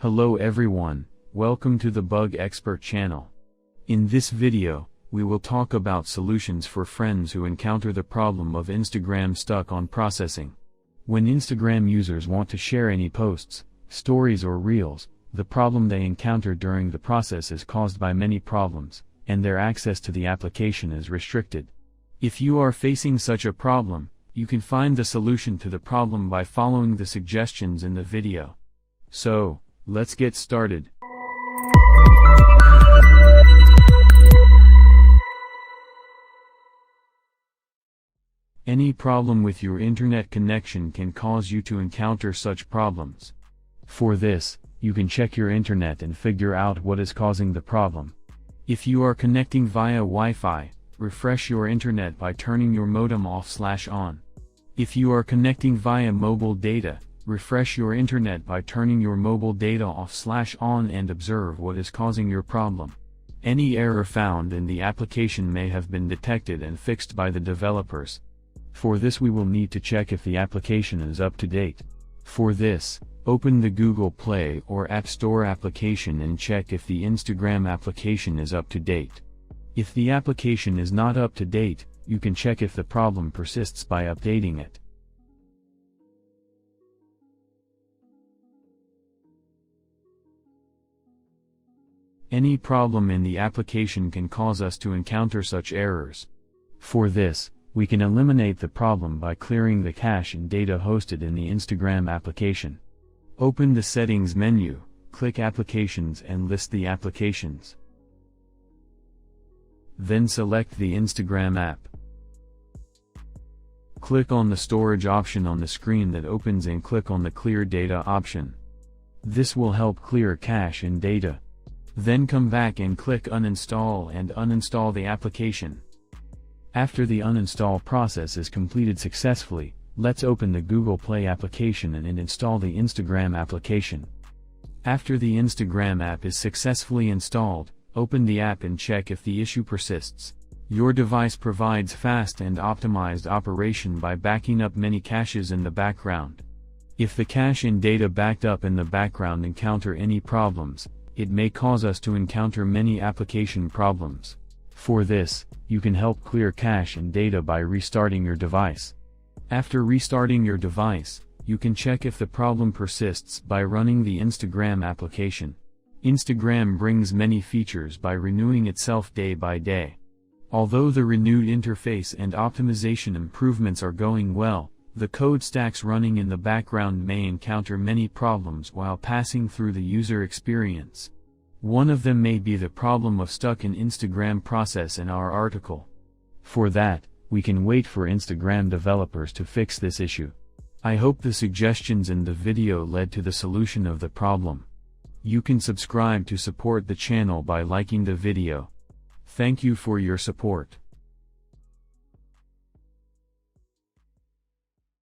Hello everyone, welcome to the Bug Expert channel. In this video, we will talk about solutions for friends who encounter the problem of Instagram stuck on processing. When Instagram users want to share any posts, stories or reels, the problem they encounter during the process is caused by many problems, and their access to the application is restricted. If you are facing such a problem, you can find the solution to the problem by following the suggestions in the video. So, let's get started. Any problem with your internet connection can cause you to encounter such problems. For this, you can check your internet and figure out what is causing the problem. If you are connecting via Wi-Fi, refresh your internet by turning your modem off/on. If you are connecting via mobile data, refresh your internet by turning your mobile data off/on and observe what is causing your problem. Any error found in the application may have been detected and fixed by the developers. For this we will need to check if the application is up to date. For this, open the Google Play or App Store application and check if the Instagram application is up to date. If the application is not up to date, you can check if the problem persists by updating it. Any problem in the application can cause us to encounter such errors. For this, we can eliminate the problem by clearing the cache and data hosted in the Instagram application. Open the Settings menu, click Applications and list the applications. Then select the Instagram app. Click on the Storage option on the screen that opens and click on the Clear Data option. This will help clear cache and data. Then come back and click Uninstall and uninstall the application. After the uninstall process is completed successfully, let's open the Google Play application and install the Instagram application. After the Instagram app is successfully installed, open the app and check if the issue persists. Your device provides fast and optimized operation by backing up many caches in the background. If the cache and data backed up in the background encounter any problems, it may cause us to encounter many application problems. For this, you can help clear cache and data by restarting your device. After restarting your device, you can check if the problem persists by running the Instagram application. Instagram brings many features by renewing itself day by day. Although the renewed interface and optimization improvements are going well, the code stacks running in the background may encounter many problems while passing through the user experience. One of them may be the problem of stuck in Instagram process in our article. For that, we can wait for Instagram developers to fix this issue. I hope the suggestions in the video led to the solution of the problem. You can subscribe to support the channel by liking the video. Thank you for your support.